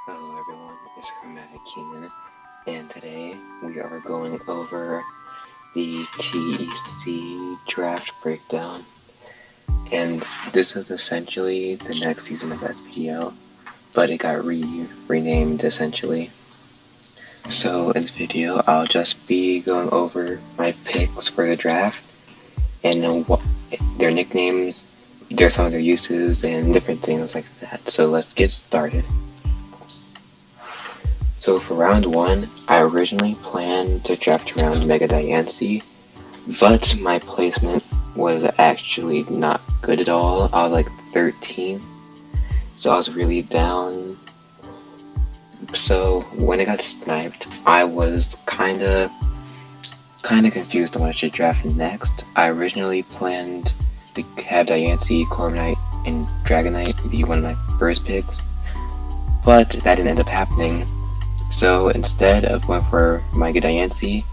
Hello everyone, it's Chromatic Keenan, and today we are going over the TEC Draft Breakdown, and this is essentially the next season of SPDL, but it got renamed essentially. So in this video, I'll just be going over my picks for the draft, and what their nicknames, some of their uses, and different things like that. So let's get started. So for round 1, I originally planned to draft around Mega Diancie, but my placement was actually not good at all. I was like 13th, so I was really down. So when it got sniped, I was kinda confused on what I should draft next. I originally planned to have Diancie, Corviknight, and Dragonite be one of my first picks, but that didn't end up happening. So instead of going for Mega Diancie,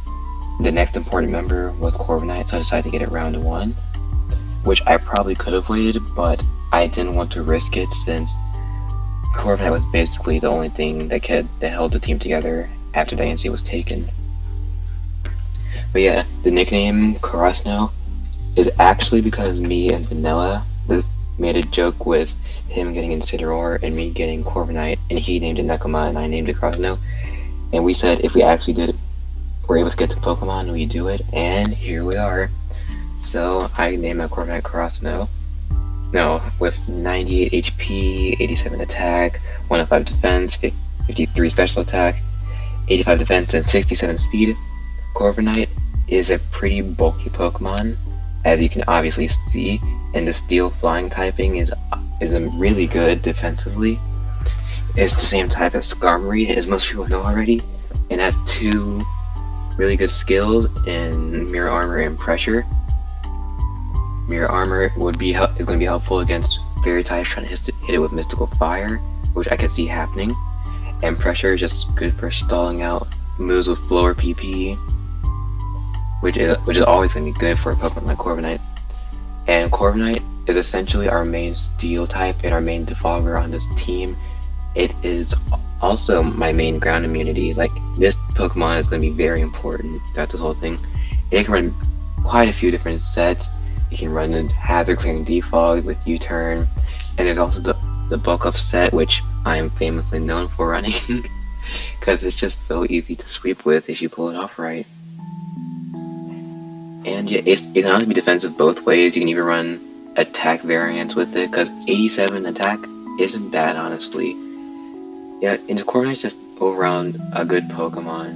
the next important member was Corviknight, so I decided to get it round 1, which I probably could have waited, but I didn't want to risk it since Corviknight was basically the only thing that held the team together after Diancie was taken. But yeah, the nickname Karasuno is actually because me and Vanilla made a joke with him getting Incineroar and me getting Corviknight, and he named it Nekoma and I named it Karasuno. And we said if we actually were able to get to Pokemon, we do it, and here we are. So I named my Corviknight Karasuno. No, with 98 HP, 87 attack, 105 defense, 53 special attack, 85 defense, and 67 speed. Corviknight is a pretty bulky Pokemon, as you can obviously see, and the Steel Flying typing is really good defensively. It's the same type as Skarmory, as most people know already, and has 2 really good skills in Mirror Armor and Pressure. Mirror Armor is going to be helpful against Fairy types trying to hit it with Mystical Fire, which I could see happening, and Pressure is just good for stalling out moves with lower PP, which is always going to be good for a Pokemon like Corviknight. And Corviknight is essentially our main Steel type and our main Defogger on this team. It is also my main ground immunity. Like, this Pokemon is going to be very important throughout this whole thing. And it can run quite a few different sets. You can run a Hazard Clearing Defog with U-Turn, and there's also the Bulk Up set, which I am famously known for running, because it's just so easy to sweep with if you pull it off right. And yeah, it can also be defensive both ways. You can even run attack variants with it, because 87 attack isn't bad, honestly. Yeah, and the Corviknight's just all-around a good Pokemon,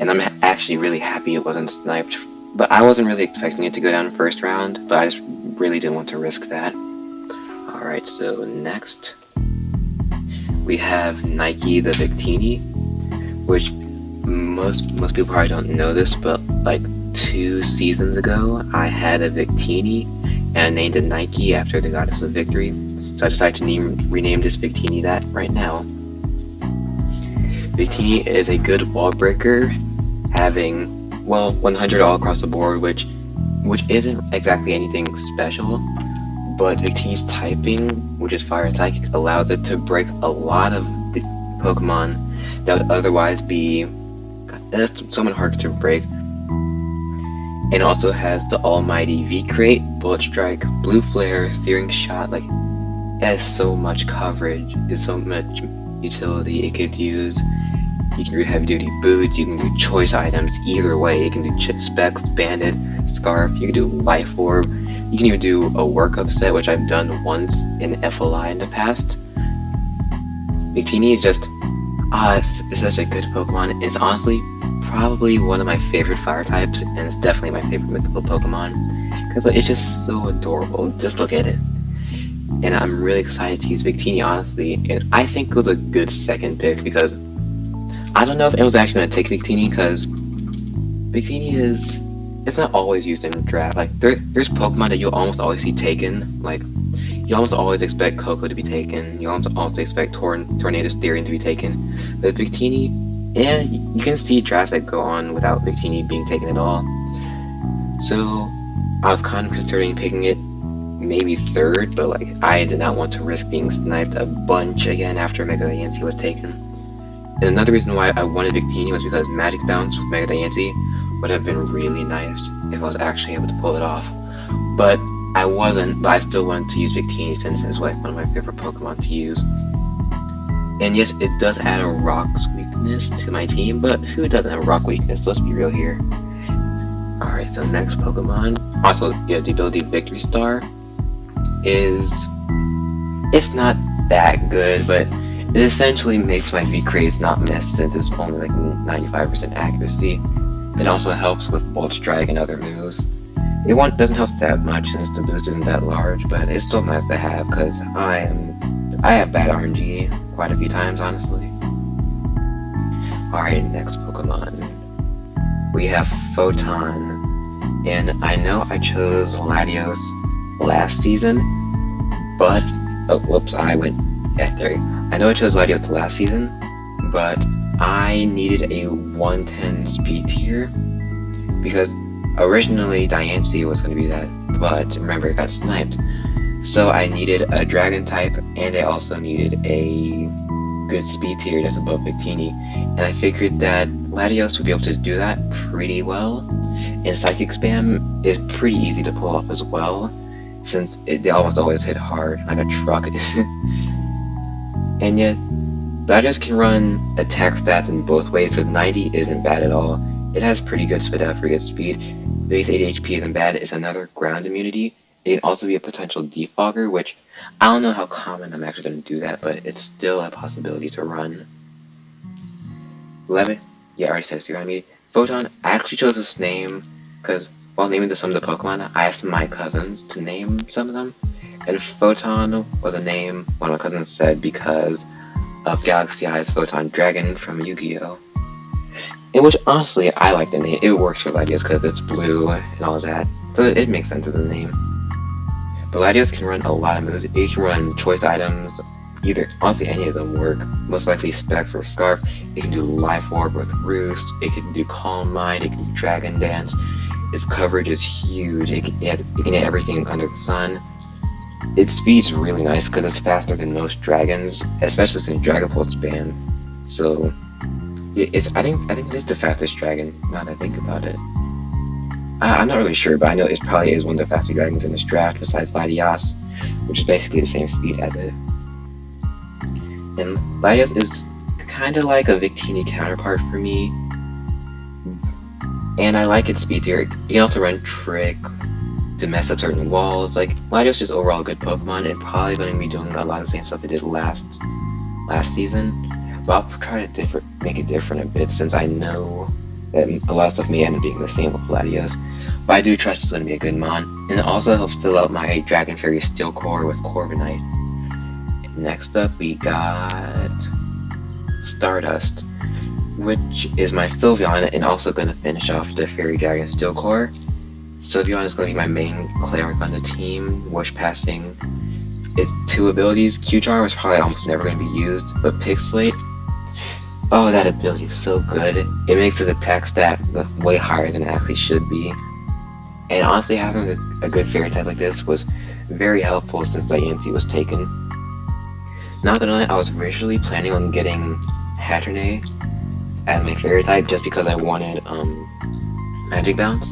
and I'm actually really happy it wasn't sniped. But I wasn't really expecting it to go down first round, but I just really didn't want to risk that. Alright, so next we have Nike the Victini, which most people probably don't know this, but like 2 seasons ago I had a Victini and I named it Nike after the goddess of victory. So I decided to rename this Victini that right now. Victini is a good wall breaker, having 100 all across the board, which isn't exactly anything special, but Victini's typing, which is Fire and Psychic, allows it to break a lot of the Pokemon that would otherwise be somewhat harder to break. And also has the almighty V-Crate, Bullet Strike, Blue Flare, Searing Shot. Like, it has so much coverage, there's so much utility it could use. You can do heavy duty boots, you can do choice items either way. You can do Specs, Bandit, Scarf, you can do Life Orb, you can even do a workup set, which I've done once in FLI in the past. Victini is just, it's such a good Pokemon. It's honestly probably one of my favorite fire types, and it's definitely my favorite mythical Pokemon, because it's just so adorable. Just look at it. And I'm really excited to use Victini, honestly, and I think it was a good second pick, because I don't know if anyone's actually going to take Victini, because Victini it's not always used in draft. Like, there's Pokemon that you'll almost always see taken. Like, you almost always expect Coco to be taken, you almost always expect Tornadus Therian to be taken, but Victini, yeah, you can see drafts that go on without Victini being taken at all. So I was kind of considering picking it maybe third, but like I did not want to risk being sniped a bunch again after Mega Diancie was taken. And another reason why I wanted Victini was because Magic Bounce with Mega Diancie would have been really nice if I was actually able to pull it off. But I wasn't, but I still wanted to use Victini since it's like one of my favorite Pokemon to use. And yes, it does add a Rock's weakness to my team, but who doesn't have a Rock weakness? Let's be real here. Alright, so next Pokemon, also the ability Victory Star, it's not that good, but it essentially makes my V-Craze not miss since it's only like 95% accuracy. It also helps with Bolt Strike and other moves. It doesn't help that much since the boost isn't that large, but it's still nice to have because I have bad RNG quite a few times, honestly. Alright, next Pokemon. We have Photon, and I know I chose Latios last season, but I know I chose Latios last season, but I needed a 110 speed tier because originally Diancie was going to be that, but remember it got sniped. So I needed a Dragon type, and I also needed a good speed tier just above Victini, and I figured that Latios would be able to do that pretty well. And Psychic Spam is pretty easy to pull off as well, since they almost always hit hard, like a truck. And yet, Latios can run attack stats in both ways, so 90 isn't bad at all. It has pretty good spit out for good speed. Base 8 HP isn't bad, it's another ground immunity. It can also be a potential defogger, which I don't know how common I'm actually going to do that, but it's still a possibility to run. 11? Yeah, I already said 0 immunity. Photon, I actually chose this name because while naming some of the Pokemon, I asked my cousins to name some of them. And Photon was a name one of my cousins said because of Galaxy Eye's Photon Dragon from Yu-Gi-Oh! In which, honestly, I like the name. It works for Latios because it's blue and all that, so it makes sense of the name. But Latios can run a lot of moves. It can run choice items, honestly any of them work. Most likely Specs or Scarf. It can do Life Orb with Roost. It can do Calm Mind. It can do Dragon Dance. Its coverage is huge. It can hit everything under the sun. Its speed's really nice because it's faster than most dragons, especially since Dragon Pulse ban. So I think it is the fastest dragon. Now that I think about it, I'm not really sure, but I know it probably is one of the faster dragons in this draft besides Latios, which is basically the same speed as it. And Latios is kind of like a Victini counterpart for me, and I like its speed tier. You can also run Trick to mess up certain walls. Like, Latios is overall a good Pokemon and probably going to be doing a lot of the same stuff it did last season. But I'll try to make it different a bit since I know that a lot of stuff may end up being the same with Latios. But I do trust it's going to be a good Mon. And it also helps fill out my Dragon Fairy Steel Core with Corviknight. Next up we got Stardust, which is my Sylveon and also going to finish off the Fairy Dragon Steel Core. Sylveon is going to be my main cleric on the team, Wish Passing. Its 2 abilities, Q-Charm is probably almost never going to be used, but Pixelate, oh, that ability is so good. It makes its attack stat way higher than it actually should be. And honestly, having a good fairy type like this was very helpful since Diancie was taken. Not gonna lie, I was originally planning on getting Hatterene as my fairy type just because I wanted Magic Bounce.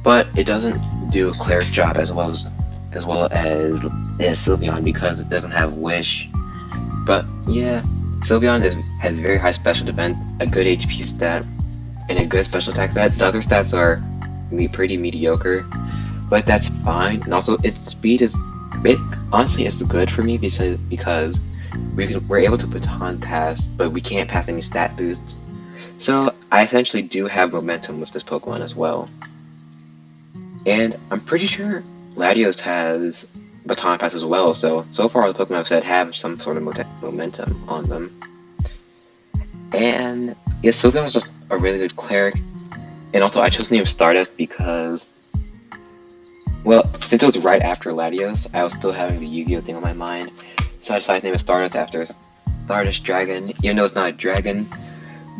But it doesn't do a cleric job as well as Sylveon because it doesn't have Wish. But yeah, Sylveon has very high special defense, a good HP stat, and a good special attack stat. The other stats are pretty mediocre, but that's fine. And also, its speed honestly it's good for me because we're able to Baton Pass, but we can't pass any stat boosts. So I essentially do have momentum with this Pokemon as well. And I'm pretty sure Latios has Baton Pass as well, so far all the Pokemon I've said have some sort of momentum on them. And yeah, Sylveon was just a really good cleric. And also I chose the name Stardust because, well, since it was right after Latios, I was still having the Yu-Gi-Oh thing on my mind. So I decided to name it Stardust after Stardust Dragon, even though it's not a dragon.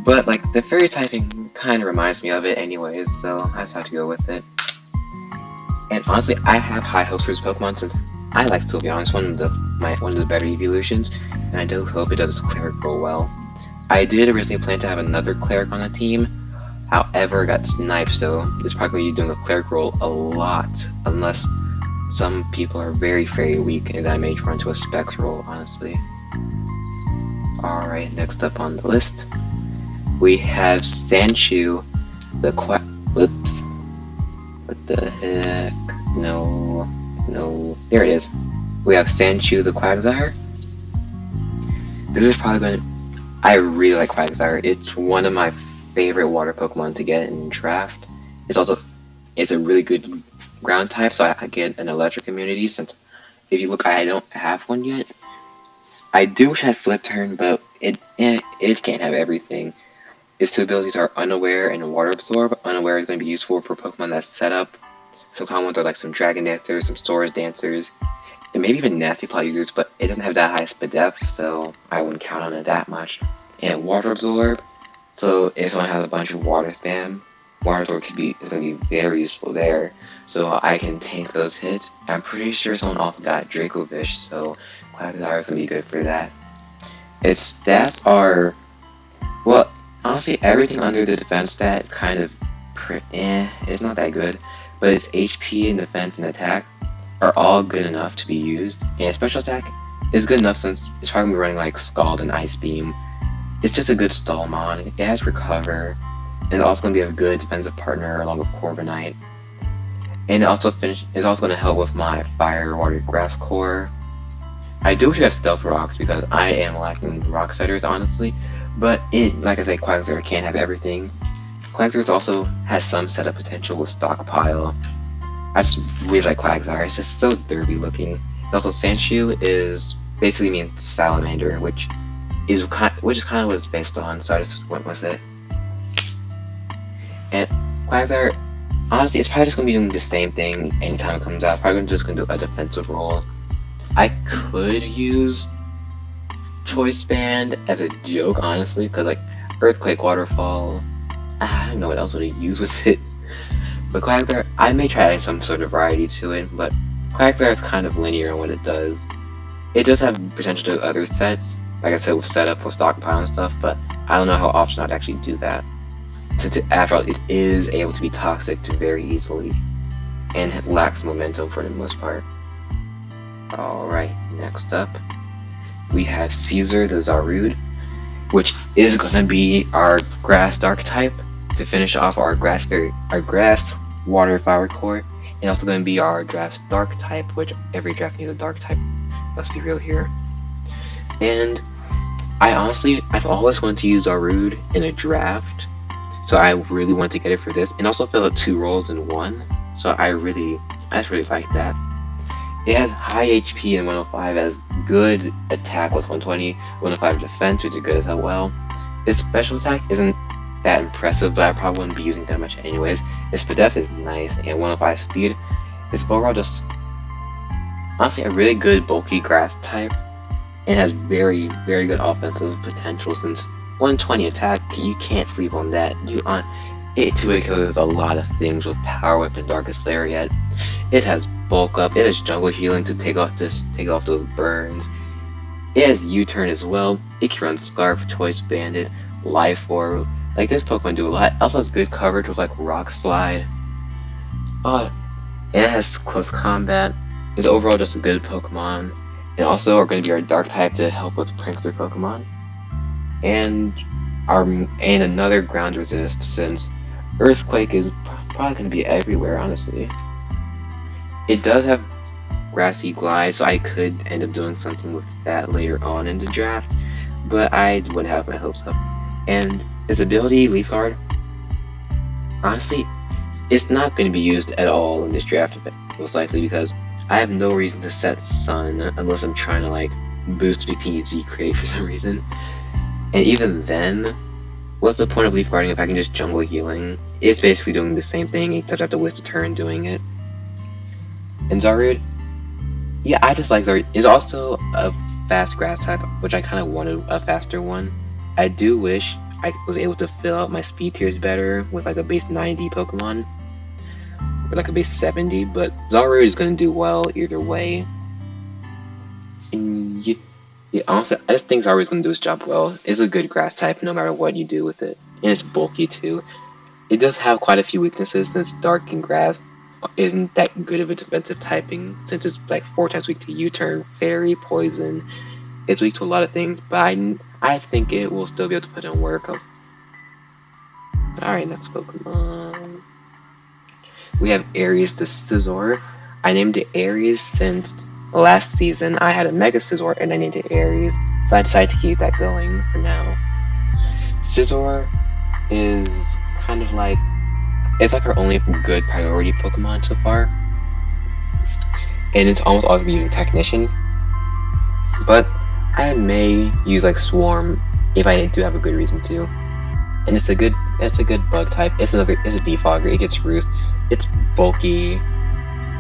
But like, the fairy typing kind of reminds me of it anyways, so I just have to go with it. And honestly, I have high hopes for this Pokemon since I like Sylveon. It's one of the better evolutions, and I do hope it does its Cleric role well. I did originally plan to have another Cleric on the team, however, it got sniped, so it's probably going to be doing a Cleric role a lot, unless some people are very weak, and I may run to a Specs role, honestly. Alright, next up on the list, we have Sandshrew, the whoops. What the heck? No. There it is. We have Sandshrew the Quagsire. This is probably going to... I really like Quagsire. It's one of my favorite water Pokemon to get in draft. It's a really good ground type, so I get an electric immunity since if you look, I don't have one yet. I do wish I had Flip Turn, but it can't have everything. Its two abilities are Unaware and Water Absorb. Unaware is going to be useful for Pokemon that's set up. Some common ones are like some Dragon Dancers, some Storage Dancers, and maybe even Nasty Plot users, but it doesn't have that high Spadef, so I wouldn't count on it that much. And Water Absorb, so if someone has a bunch of Water Spam, Water Absorb is going to be very useful there, so I can tank those hits. I'm pretty sure someone also got Dracovish, so Quagsire is going to be good for that. Its stats are, well, honestly, everything under the defense stat kind of it's not that good, but its HP and defense and attack are all good enough to be used, and special attack is good enough since it's probably running like Scald and Ice Beam. It's just a good stall mod. It has Recover, and it's also going to be a good defensive partner along with Corviknight. And it's also going to help with my Fire, Water, Grass core. I do wish I had Stealth Rocks because I am lacking Rock Setters, honestly. But like I said, Quagsire can't have everything. Quagsire also has some setup potential with Stockpile. I just really like Quagsire. It's just so derby looking. And also, Sandshrew basically means Salamander, which is kind of what it's based on. So I just went with it. And Quagsire, honestly, it's probably just gonna be doing the same thing anytime it comes out. It's probably just gonna do a defensive role. I could use Choice Band as a joke, honestly, because like Earthquake, Waterfall, I don't know what else would I use with it. But Quagsire, I may try adding some sort of variety to it, but Quagsire is kind of linear in what it does. It does have potential to other sets, like I said, with setup, with Stockpile and stuff, but I don't know how often I'd actually do that. Since after all, it is able to be toxic very easily, and it lacks momentum for the most part. Alright, next up, we have Caesar the Zarude, which is going to be our Grass Dark type to finish off our Grass Water Fire core, and also going to be our Draft Dark type, which every draft needs a Dark type. Let's be real here. And I've always wanted to use Zarude in a draft, so I really want to get it for this, and also fill out 2 roles in one. So I just really like that. It has high HP and 105, has good attack with 120, 105 defense, which is good as well. Its special attack isn't that impressive, but I probably wouldn't be using that much anyways. Its Spadef is nice, and 105 speed. It's overall just, honestly, a really good bulky grass type. It has very good offensive potential since 120 attack, you can't sleep on that. It 2-hit kills a lot of things with Power Whip and Darkest Lariat. It has Bulk Up, it has Jungle Healing to take off those burns. It has U-Turn as well. It can run Scarf, Choice Bandit, Life Orb. Like, this Pokemon do a lot. It also has good coverage with like Rock Slide. It has Close Combat. It's overall just a good Pokemon. And also are going to be our Dark type to help with Prankster Pokemon. And another Ground Resist, since Earthquake is probably going to be everywhere, honestly. It does have Grassy Glide, so I could end up doing something with that later on in the draft, but I wouldn't have my hopes up. And its ability, Leaf Guard, honestly, it's not going to be used at all in this draft, most likely, because I have no reason to set Sun unless I'm trying to like boost VP's create for some reason. And even then, what's the point of Leaf Guarding if I can just Jungle Healing? It's basically doing the same thing, except I have to waste a turn doing it. And Zarude, yeah, I just like Zarude. It's also a fast grass type, which I kind of wanted a faster one. I do wish I was able to fill out my speed tiers better with like a base 90 Pokemon. or like a base 70, but Zarude is going to do well either way. And yeah, honestly, I just think Zarude is going to do his job well. It's a good grass type no matter what you do with it, and it's bulky too. It does have quite a few weaknesses since Dark and Grass isn't that good of a defensive typing, since it's like 4 times weak to U-turn, Fairy, Poison. It's weak to a lot of things, but I think it will still be able to put in work. Alright, next Pokemon. We have Aries the Scizor. I named it Aries since last season I had a Mega Scizor and I named it Aries, so I decided to keep that going for now. Scizor is kind of like, it's like our only good priority Pokemon so far, and it's almost always been using Technician, but I may use like Swarm if I do have a good reason to. And it's a good bug type. It's a defogger. It gets Roost. It's bulky.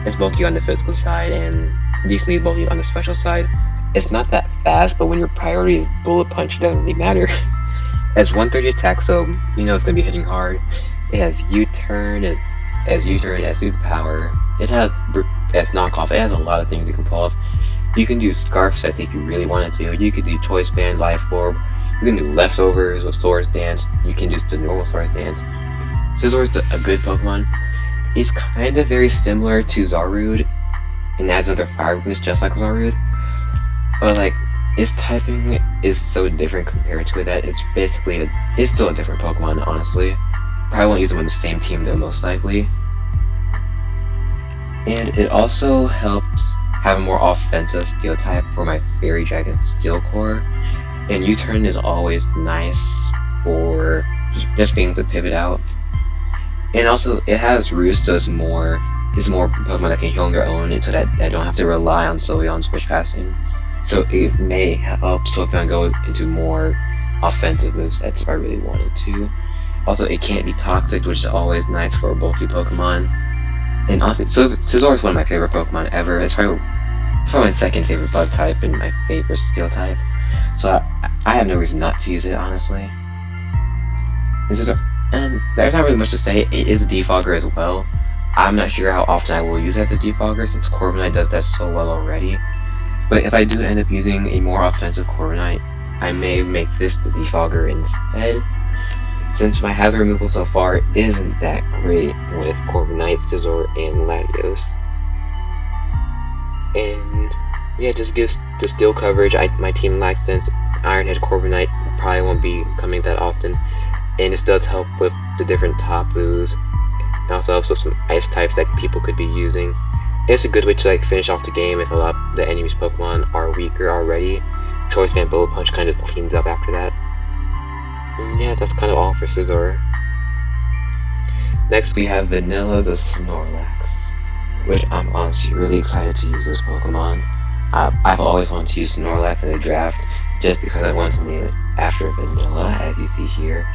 It's bulky on the physical side and decently bulky on the special side. It's not that fast, but when your priority is Bullet Punch, it doesn't really matter. It has 130 attack, so you know it's gonna be hitting hard. It has U-turn. It has Superpower. It has knockoff. It has a lot of things you can pull off. You can do Scarf Set if you really wanted to. You could do Choice Band, Life Orb. You can do Leftovers with Swords Dance. You can do the normal Swords Dance. Scizor is a good Pokemon. It's kind of very similar to Zarude and adds other fire weakness just like Zarude. But like, its typing is so different compared to it that it's still a different Pokemon, honestly. Probably won't use them on the same team though, most likely. And it also helps have a more offensive Steel type for my Fairy Dragon Steel Core. And U-turn is always nice for just being able to pivot out. And also, it has Roost, so it's more Pokemon that can heal on their own, so that I don't have to rely on Sylveon's Switch Passing. So it may help Sylveon go into more offensive movesets if I really wanted to. Also, it can't be toxic, which is always nice for a bulky Pokemon. And honestly, Scizor is one of my favorite Pokemon ever. It's probably my second favorite bug type and my favorite Steel type. So I have no reason not to use it, honestly. And there's not really much to say. It is a defogger as well. I'm not sure how often I will use it as a defogger since Corviknight does that so well already. But if I do end up using a more offensive Corviknight, I may make this the defogger instead. Since my hazard removal so far isn't that great with Corviknight, Scizor, and Latios. And yeah, just gives the Steel coverage my team lacks since Ironhead Corviknight probably won't be coming that often. And this does help with the different Tapus. It also helps with some Ice types that people could be using. And it's a good way to like finish off the game if a lot of the enemy's Pokemon are weaker already. Choice Band Bullet Punch kind of just cleans up after that. And yeah, that's kind of all for Scizor. Next we have Vanilla the Snorlax, which I'm honestly really excited to use this Pokemon. I've always wanted to use Snorlax in a draft just because I wanted to name it after Vanilla, as you see here.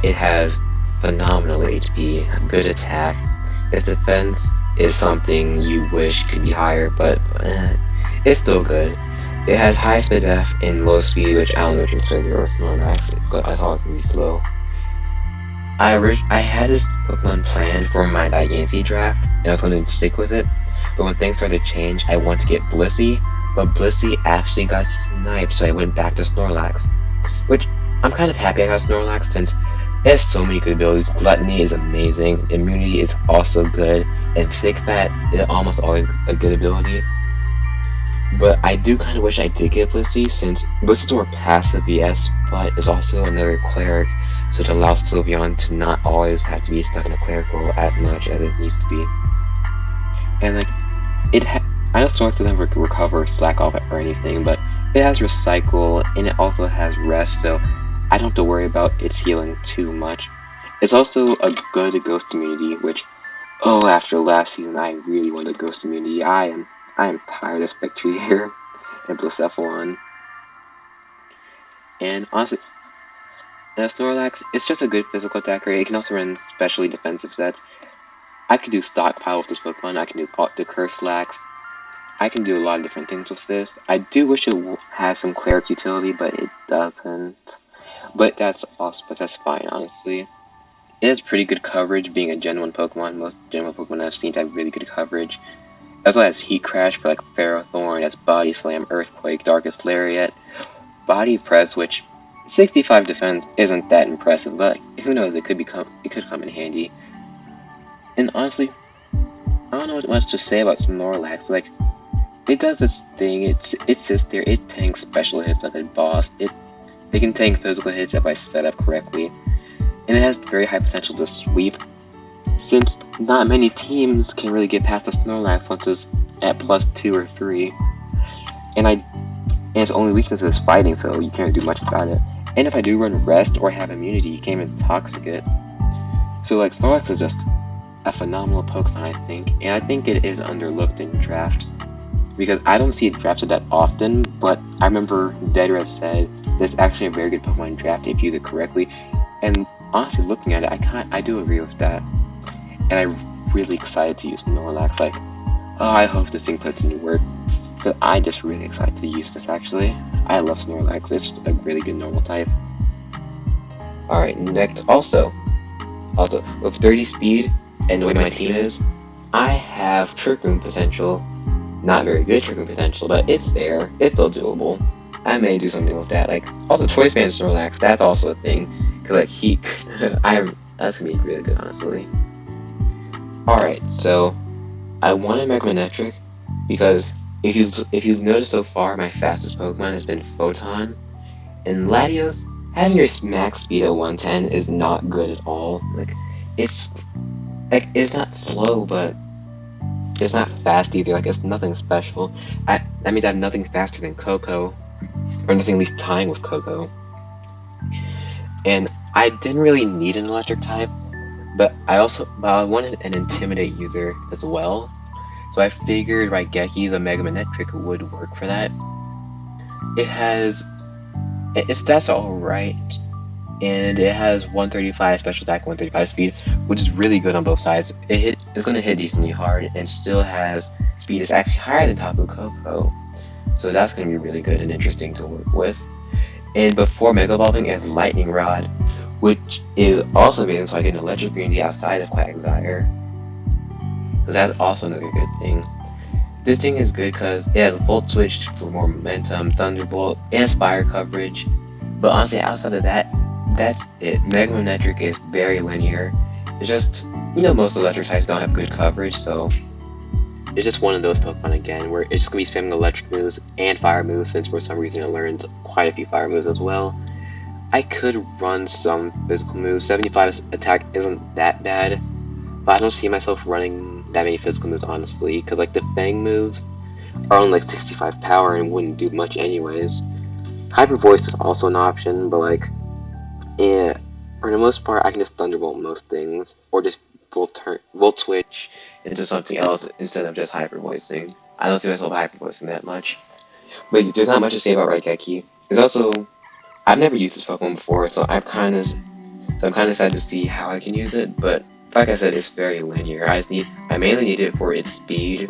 It has phenomenal HP, good attack. Its defense is something you wish could be higher, but it's still good. It has high speed F and low speed, which I don't know if you can expect your Snorlax. It's always gonna be slow. I had this Pokemon planned for my Diancie draft, and I was going to stick with it. But when things started to change, I wanted to get Blissey, but Blissey actually got sniped, so I went back to Snorlax. Which, I'm kind of happy I got Snorlax since it has so many good abilities. Gluttony is amazing, Immunity is also good, and Thick Fat is almost always a good ability. But I do kind of wish I did get Blissey, since Blissey's more passive, yes, but it's also another Cleric, so it allows Sylveon to not always have to be stuck in a Cleric role as much as it needs to be. And like, I know Snorlax doesn't recover, slack off or anything, but it has Recycle, and it also has Rest, so I don't have to worry about its healing too much. It's also a good Ghost immunity, which, after last season, I really wanted Ghost immunity. I am tired of Spectrier and Blacephalon. And honestly, Snorlax, it's just a good physical attacker. It can also run specially defensive sets. I can do Stockpile with this Pokemon. I can do the Curslax. I can do a lot of different things with this. I do wish it had some Cleric utility, but it doesn't. But that's fine, honestly. It has pretty good coverage, being a Gen 1 Pokemon. Most Gen 1 Pokemon I've seen have really good coverage. It also has Heat Crash for like Ferrothorn, it has Body Slam, Earthquake, Darkest Lariat, Body Press, which 65 defense isn't that impressive, but who knows, it could come in handy. And honestly, I don't know what much to say about Snorlax. Like, it does this thing, it sits there, it tanks special hits like a boss, it can tank physical hits if I set up correctly, and it has very high potential to sweep, since not many teams can really get past a Snorlax once it's at +2 or 3, and its only weakness is fighting, so you can't do much about it. And if I do run Rest or have Immunity, you can't even Toxic it. So like, Snorlax is just a phenomenal Pokemon, I think, and I think it is underlooked in Draft, because I don't see it drafted that often, but I remember Deadrev said this is actually a very good Pokemon in Draft if you use it correctly, and honestly, looking at it, I do agree with that, and I'm really excited to use Snorlax. Like, oh, I hope this thing puts into work, but I'm just really excited to use this, actually. I love Snorlax, it's a really good normal type. Alright, next, also, with 30 speed, and the way my team is, I have Trick Room potential. Not very good Trick Room potential, but it's there. It's still doable. I may do something with that. Like, also Choice Band Snorlax, that's also a thing. Cause like Heat, that's gonna be really good, honestly. Alright, so I wanted Mega Manectric because if you've noticed so far, my fastest Pokemon has been Photon, and Latios, having your max speed at 110 is not good at all. Like, it's not slow, but it's not fast either. Like, it's nothing special. That means I have nothing faster than Coco, or nothing at least tying with Coco. And I didn't really need an electric type, but I wanted an Intimidate user as well. So I figured Raigeki, the Mega Manectric, would work for that. Its stats are alright, and it has 135 special attack, 135 speed, which is really good on both sides. It's going to hit decently hard, and still has speed that's actually higher than Tapu Koko. So that's going to be really good and interesting to work with. And before Mega Evolving, it has Lightning Rod, which is also made so I get an Electric Immunity outside of Quagsire. So that's also another good thing. This thing is good because it has Volt Switch for more momentum, Thunderbolt, and Fire coverage. But honestly, outside of that, that's it. Mega Manectric is very linear. It's just, most electric types don't have good coverage, so it's just one of those Pokemon again, where it's just going to be spamming electric moves and fire moves, since for some reason it learned quite a few fire moves as well. I could run some physical moves. 75 attack isn't that bad, but I don't see myself running that many physical moves, honestly, because like the Fang moves are on like 65 power and wouldn't do much anyways. Hyper Voice is also an option, but like, yeah, for the most part, I can just Thunderbolt most things, or just Volt Switch into something else instead of just Hyper Voicing. I don't see myself Hyper Voicing that much, but there's not much to say about Raigeki. There's also, I've never used this Pokemon before, so I'm kind of excited to see how I can use it. But like I said, it's very linear. I mainly need it for its speed,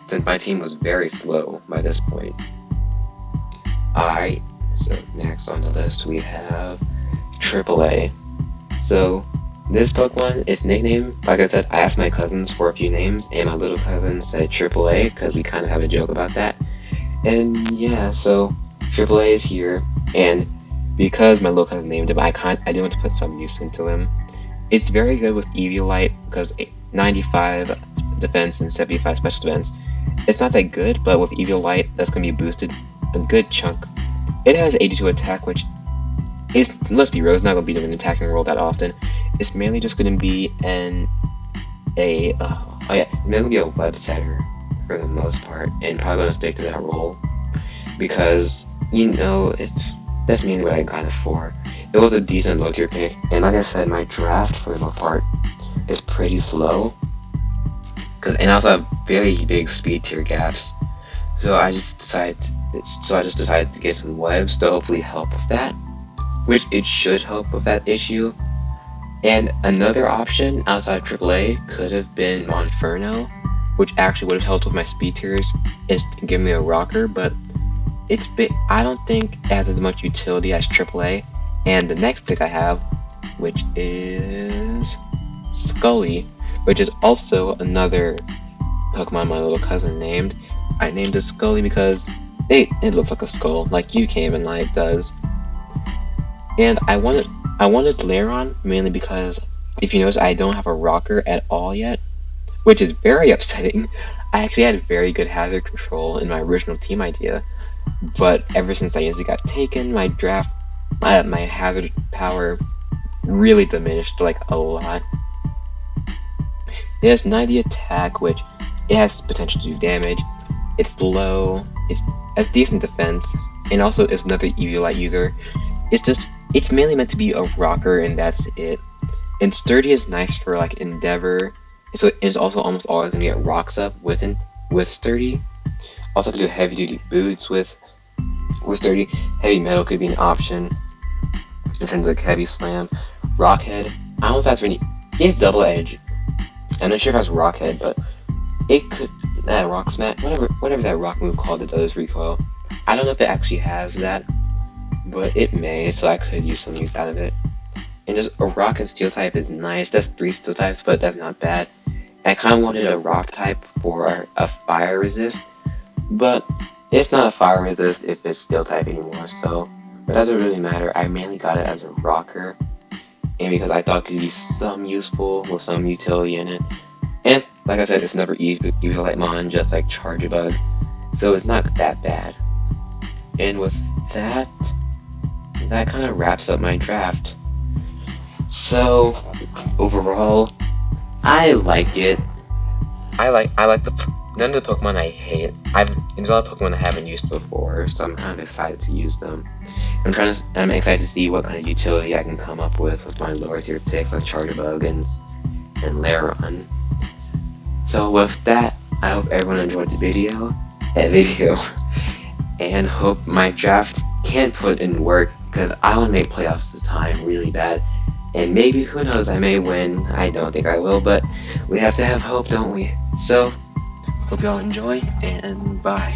since my team was very slow by this point. Alright, so next on the list we have AAA. So this Pokemon, its nickname, like I said, I asked my cousins for a few names, and my little cousin said AAA, because we kind of have a joke about that. And yeah, so AAA is here, and because my little cousin named him, I do want to put some use into him. It's very good with Eviolite, because 95 defense and 75 special defense. It's not that good, but with Eviolite, that's going to be boosted a good chunk. It has 82 attack, which is, let's be real, it's not going to be doing an attacking role that often. It's mainly just going to be it's going to be a web setter for the most part, and probably going to stick to that role, because, that's mainly what I got it for. It was a decent low tier pick, and like I said, my draft for the most part is pretty slow, and I also have very big speed tier gaps. So I just decided to get some webs to hopefully help with that, which it should help with that issue. And another option outside of AAA could have been Monferno, which actually would have helped with my speed tiers and give me a rocker, but I don't think it has as much utility as AAA. And the next pick I have which is Scully, which is also another Pokemon my little cousin named. I named it Scully because it looks like a skull, like you can't even lie, it does. And I wanted Lairon mainly because, if you notice, I don't have a rocker at all yet, which is very upsetting. I actually had very good hazard control in my original team idea, but ever since Diancie got taken, my hazard power really diminished, like, a lot. It has 90 attack, which it has potential to do damage. It's low, it has decent defense, and also is another Eviolite user. It's mainly meant to be a rocker, and that's it. And Sturdy is nice for, like, Endeavor, so it's also almost always going to get rocks up with Sturdy. Also to do heavy duty boots with Sturdy. Heavy metal could be an option in terms of like heavy slam. Rockhead, I don't know if that's really, it has double edge. I'm not sure if it has Rockhead, but it could, that Rock Smash, whatever that rock move called that does recoil. I don't know if it actually has that, but it may, so I could use some use out of it. And just a rock and steel type is nice. That's 3 steel types, but that's not bad. I kind of wanted a rock type for a fire resist, but it's not a fire resist if it's steel type anymore, so it doesn't really matter. I mainly got it as a rocker, and because I thought it could be some useful with some utility in it. And like I said, it's another Eviolite mon, just like Chargebug, so it's not that bad. And with that kind of wraps up my draft. So overall, I like it. I like none of the Pokemon I hate. There's a lot of Pokemon I haven't used before, so I'm kind of excited to use them. I'm excited to see what kind of utility I can come up with my lower tier picks like Chargebug and Lairon. So with that, I hope everyone enjoyed the video, and hope my draft can put in work, because I want to make playoffs this time really bad. And maybe, who knows, I may win. I don't think I will, but we have to have hope, don't we? So, hope y'all enjoy, and bye.